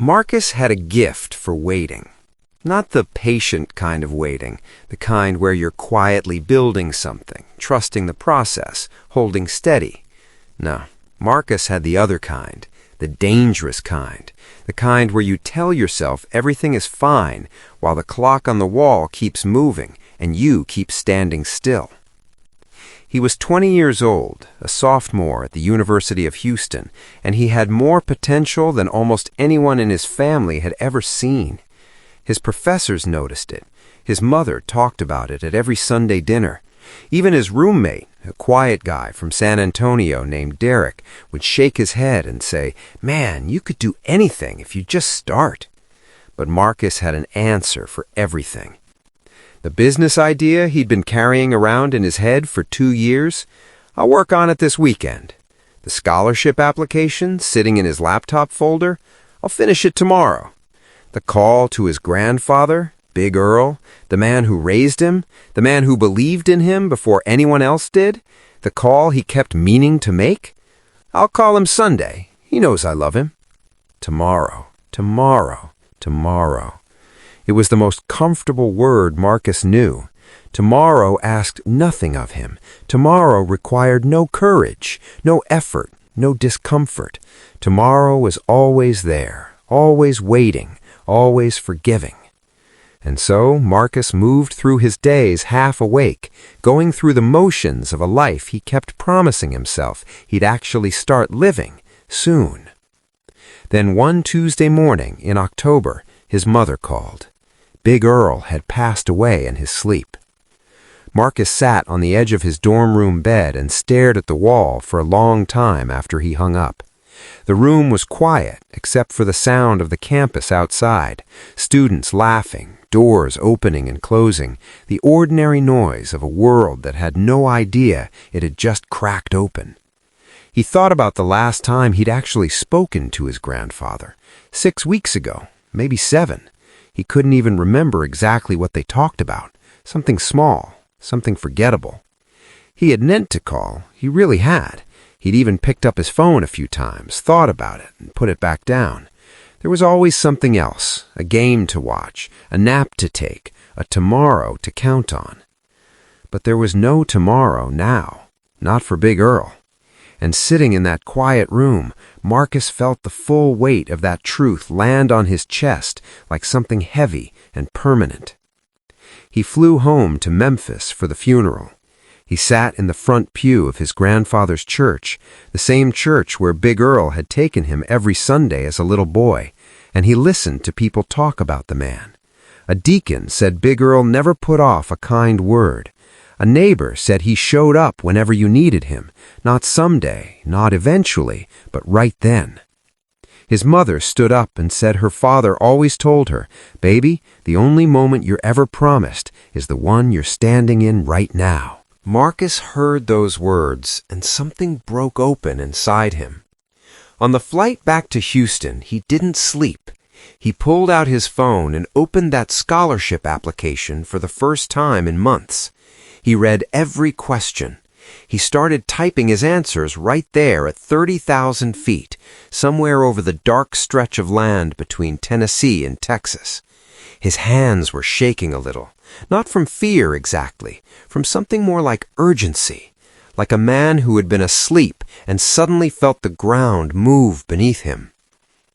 Marcus had a gift for waiting. Not the patient kind of waiting, the kind where you're quietly building something, trusting the process, holding steady. No, Marcus had the other kind, the dangerous kind, the kind where you tell yourself everything is fine while the clock on the wall keeps moving and you keep standing still. He was 20 years old, a sophomore at the University of Houston, and he had more potential than almost anyone in his family had ever seen. His professors noticed it. His mother talked about it at every Sunday dinner. Even his roommate, a quiet guy from San Antonio named Derek, would shake his head and say, "Man, you could do anything if you just start." But Marcus had an answer for everything. The business idea he'd been carrying around in his head for 2 years, I'll work on it this weekend. The scholarship application sitting in his laptop folder, I'll finish it tomorrow. The call to his grandfather, Big Earl, the man who raised him, the man who believed in him before anyone else did, the call he kept meaning to make, I'll call him Sunday. He knows I love him. Tomorrow, tomorrow, tomorrow. It was the most comfortable word Marcus knew. Tomorrow asked nothing of him. Tomorrow required no courage, no effort, no discomfort. Tomorrow was always there, always waiting, always forgiving. And so Marcus moved through his days half awake, going through the motions of a life he kept promising himself he'd actually start living soon. Then one Tuesday morning in October, his mother called. Big Earl had passed away in his sleep. Marcus sat on the edge of his dorm room bed and stared at the wall for a long time after he hung up. The room was quiet except for the sound of the campus outside, students laughing, doors opening and closing, the ordinary noise of a world that had no idea it had just cracked open. He thought about the last time he'd actually spoken to his grandfather, 6 weeks ago, maybe 7. He couldn't even remember exactly what they talked about, something small, something forgettable. He had meant to call, he really had. He'd even picked up his phone a few times, thought about it, and put it back down. There was always something else, a game to watch, a nap to take, a tomorrow to count on. But there was no tomorrow now, not for Big Earl. And sitting in that quiet room, Marcus felt the full weight of that truth land on his chest like something heavy and permanent. He flew home to Memphis for the funeral. He sat in the front pew of his grandfather's church, the same church where Big Earl had taken him every Sunday as a little boy, and he listened to people talk about the man. A deacon said Big Earl never put off a kind word. A neighbor said he showed up whenever you needed him, not someday, not eventually, but right then. His mother stood up and said her father always told her, "Baby, the only moment you're ever promised is the one you're standing in right now." Marcus heard those words, and something broke open inside him. On the flight back to Houston, he didn't sleep. He pulled out his phone and opened that scholarship application for the first time in months. He read every question. He started typing his answers right there at 30,000 feet, somewhere over the dark stretch of land between Tennessee and Texas. His hands were shaking a little, not from fear exactly, from something more like urgency, like a man who had been asleep and suddenly felt the ground move beneath him.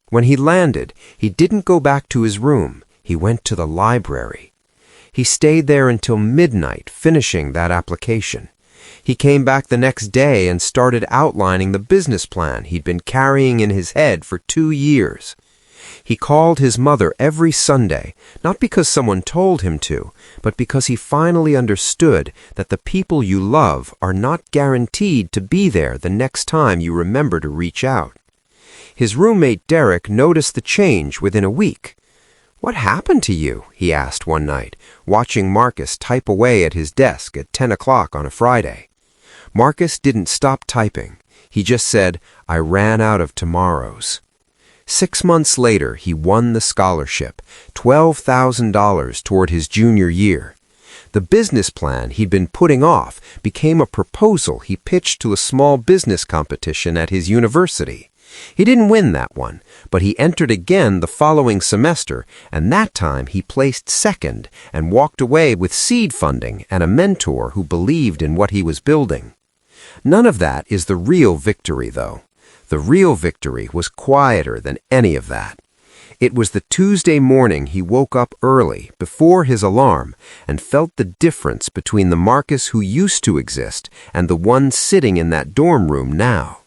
When he landed, he didn't go back to his room. He went to the library. He stayed there until midnight, finishing that application. He came back the next day and started outlining the business plan he'd been carrying in his head for 2 years. He called his mother every Sunday, not because someone told him to, but because he finally understood that the people you love are not guaranteed to be there the next time you remember to reach out. His roommate Derek noticed the change within a week. "What happened to you?" he asked one night, watching Marcus type away at his desk at 10 o'clock on a Friday. Marcus didn't stop typing. He just said, "I ran out of tomorrows." 6 months later, he won the scholarship, $12,000 toward his junior year. The business plan he'd been putting off became a proposal he pitched to a small business competition at his university. He didn't win that one, but he entered again the following semester, and that time he placed second and walked away with seed funding and a mentor who believed in what he was building. None of that is the real victory, though. The real victory was quieter than any of that. It was the Tuesday morning he woke up early, before his alarm, and felt the difference between the Marcus who used to exist and the one sitting in that dorm room now.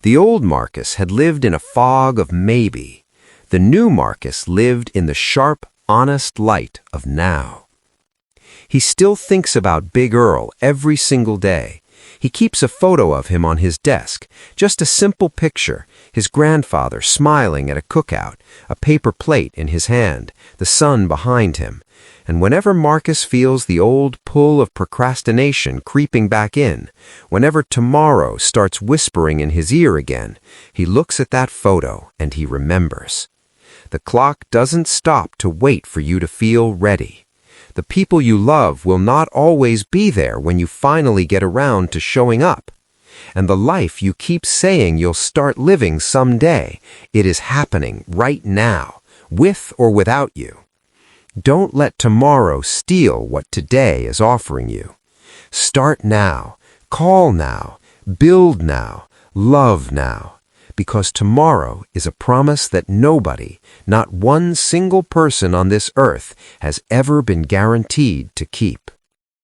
The old Marcus had lived in a fog of maybe. The new Marcus lived in the sharp, honest light of now. He still thinks about Big Earl every single day. He keeps a photo of him on his desk, just a simple picture, his grandfather smiling at a cookout, a paper plate in his hand, the sun behind him. And whenever Marcus feels the old pull of procrastination creeping back in, whenever tomorrow starts whispering in his ear again, he looks at that photo and he remembers. The clock doesn't stop to wait for you to feel ready. The people you love will not always be there when you finally get around to showing up. And the life you keep saying you'll start living someday, it is happening right now, with or without you. Don't let tomorrow steal what today is offering you. Start now, call now, build now, love now. Because tomorrow is a promise that nobody, not one single person on this earth, has ever been guaranteed to keep.